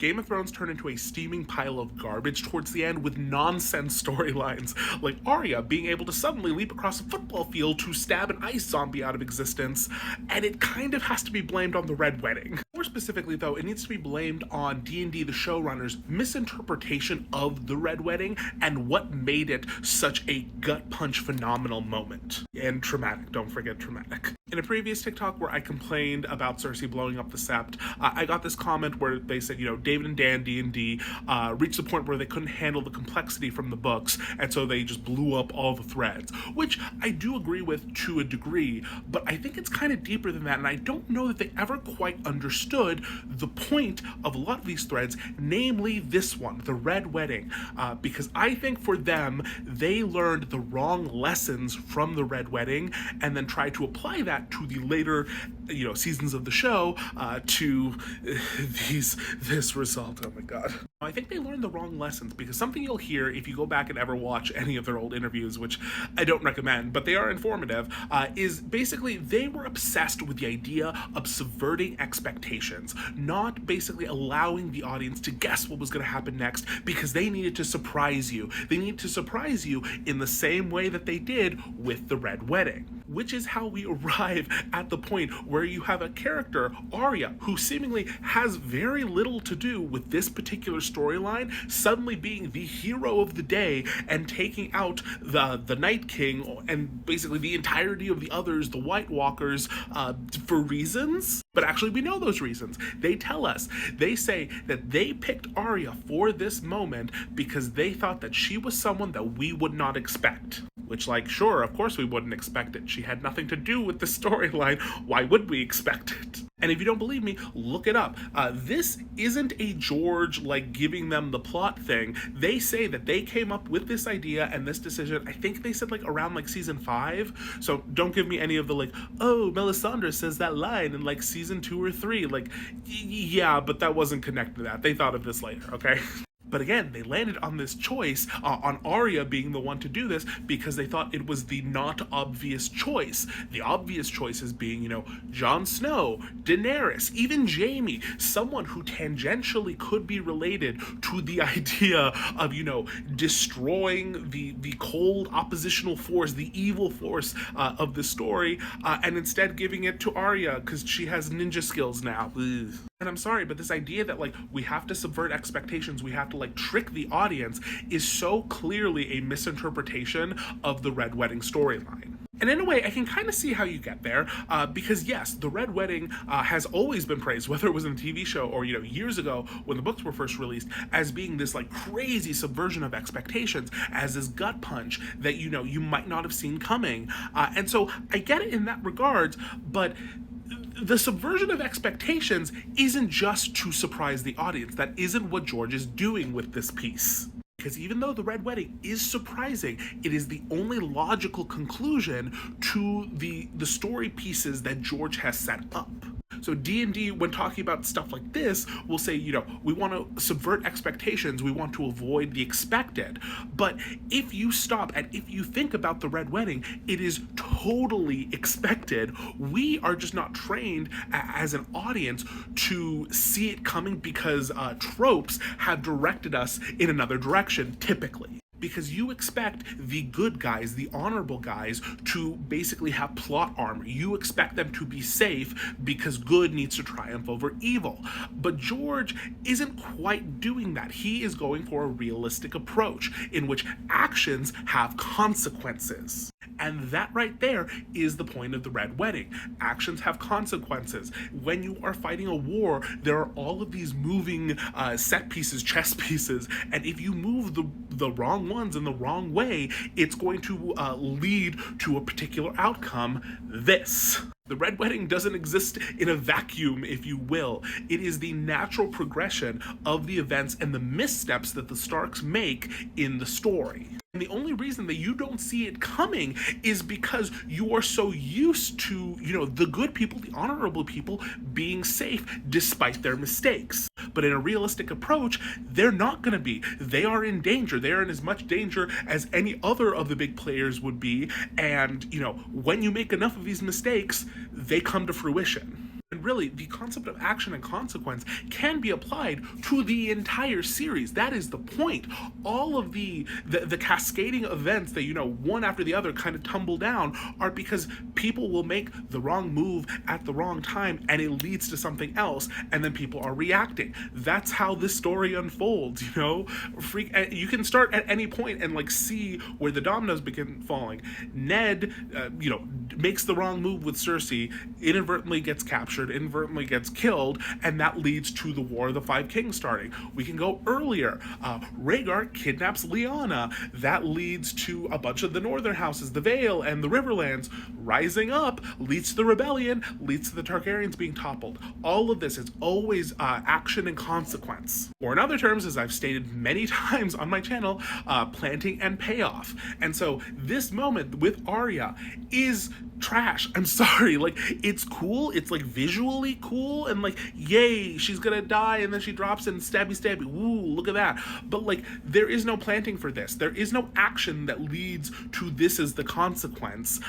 Game of Thrones turned into a steaming pile of garbage towards the end with nonsense storylines, like Arya being able to suddenly leap across a football field to stab an ice zombie out of existence, and it kind of has to be blamed on the Red Wedding. More specifically, though, it needs to be blamed on D&D, the showrunners' misinterpretation of the Red Wedding and what made it such a gut-punch phenomenal moment. And traumatic, don't forget traumatic. In a previous TikTok where I complained about Cersei blowing up the Sept, I got this comment where they said, David and Dan D&D reached the point where they couldn't handle the complexity from the books, and so they just blew up all the threads, which I do agree with to a degree, but I think it's kind of deeper than that, and I don't know that they ever quite understood the point of a lot of these threads, namely this one, the Red Wedding, because I think for them, they learned the wrong lessons from the Red Wedding, and then tried to apply that to the later, seasons of the show, to this result. Oh my god. I think they learned the wrong lessons, because something you'll hear if you go back and ever watch any of their old interviews, which I don't recommend, but they are informative, is basically they were obsessed with the idea of subverting expectations, not basically allowing the audience to guess what was going to happen next, because they needed to surprise you. They needed to surprise you in the same way that they did with the Red Wedding, which is how we arrive at the point where you have a character, Arya, who seemingly has very little to do with this particular storyline, suddenly being the hero of the day and taking out the Night King and basically the entirety of the others, the White Walkers, for reasons. But actually, we know those reasons. They tell us. They say that they picked Arya for this moment because they thought that she was someone that we would not expect. Which, sure, of course we wouldn't expect it. She had nothing to do with the storyline. Why would we expect it? And if you don't believe me, look it up. This isn't a George, giving them the plot thing. They say that they came up with this idea and this decision, I think they said, around, season 5. So don't give me any of the, Melisandre says that line in, season 2 or 3. Yeah, but that wasn't connected to that. They thought of this later, okay? But again, they landed on this choice, on Arya being the one to do this, because they thought it was the not obvious choice. The obvious choices being, Jon Snow, Daenerys, even Jaime, someone who tangentially could be related to the idea of, destroying the cold oppositional force, the evil force of the story, and instead giving it to Arya because she has ninja skills now. Ugh. And I'm sorry, but this idea that, we have to subvert expectations, we have to, trick the audience, is so clearly a misinterpretation of the Red Wedding storyline. And in a way, I can kind of see how you get there, because yes, the Red Wedding has always been praised, whether it was in a TV show or, years ago when the books were first released, as being this, crazy subversion of expectations, as this gut punch that, you might not have seen coming. And so I get it in that regards, but the subversion of expectations isn't just to surprise the audience. That isn't what George is doing with this piece. Because even though the Red Wedding is surprising, it is the only logical conclusion to the story pieces that George has set up. So D&D, when talking about stuff like this, will say, we want to subvert expectations, we want to avoid the expected. But if you stop and if you think about the Red Wedding, it is totally expected. We are just not trained as an audience to see it coming because tropes have directed us in another direction, typically. Because you expect the good guys, the honorable guys, to basically have plot armor. You expect them to be safe because good needs to triumph over evil. But George isn't quite doing that. He is going for a realistic approach in which actions have consequences. And that right there is the point of the Red Wedding. Actions have consequences. When you are fighting a war, there are all of these moving set pieces, chess pieces, and if you move the wrong ones in the wrong way, it's going to lead to a particular outcome. This. The Red Wedding doesn't exist in a vacuum, if you will. It is the natural progression of the events and the missteps that the Starks make in the story. And the only reason that you don't see it coming is because you are so used to, the good people, the honorable people, being safe despite their mistakes. But in a realistic approach, they're not going to be. They are in danger. They are in as much danger as any other of the big players would be. And, when you make enough of these mistakes, they come to fruition. And really, the concept of action and consequence can be applied to the entire series. That is the point. All of the cascading events that, one after the other kind of tumble down are because people will make the wrong move at the wrong time and it leads to something else, and then people are reacting. That's how this story unfolds, You can start at any point and like see where the dominoes begin falling. Ned, makes the wrong move with Cersei, inadvertently gets captured, inadvertently gets killed, and that leads to the War of the Five Kings starting. We can go earlier. Rhaegar kidnaps Lyanna. That leads to a bunch of the northern houses, the Vale and the Riverlands, rising up, leads to the rebellion, leads to the Targaryens being toppled. All of this is always action and consequence. Or in other terms, as I've stated many times on my channel, planting and payoff. And so this moment with Arya is trash. I'm sorry. Like, it's cool. It's like visually cool and like, yay, she's gonna die, and then she drops and stabby stabby. Ooh, look at that. But like, there is no planting for this. There is no action that leads to this as the consequence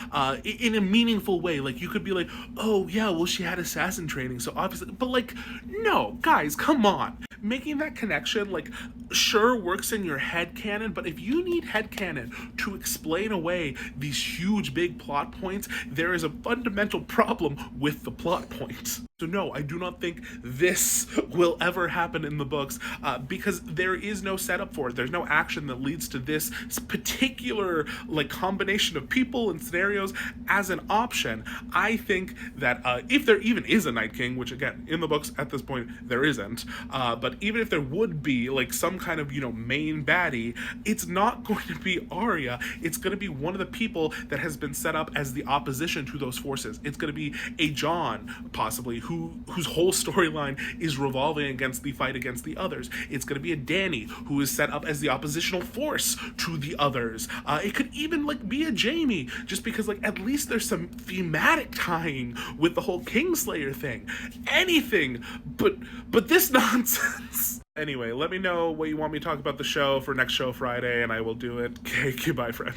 in a meaningful way. Like, you could be like, oh yeah, well, she had assassin training, so obviously, but like, no, guys, come on. Making that connection, like, sure, works in your head canon, but if you need head canon to explain away these huge big plot points, there is a fundamental problem with the plot points. So no, I do not think this will ever happen in the books because there is no setup for it. There's no action that leads to this particular like combination of people and scenarios as an option. I think that if there even is a Night King, which again, in the books at this point, there isn't, but even if there would be like some kind of, main baddie, it's not going to be Arya. It's going to be one of the people that has been set up as the opposition to those forces. It's going to be a Jon, possibly, whose whole storyline is revolving against the fight against the others. It's going to be a Dany, who is set up as the oppositional force to the others. It could even like be a Jaime, just because like at least there's some thematic tying with the whole Kingslayer thing. Anything but this nonsense. Anyway, let me know what you want me to talk about the show for next show Friday, and I will do it. Okay, goodbye, friends.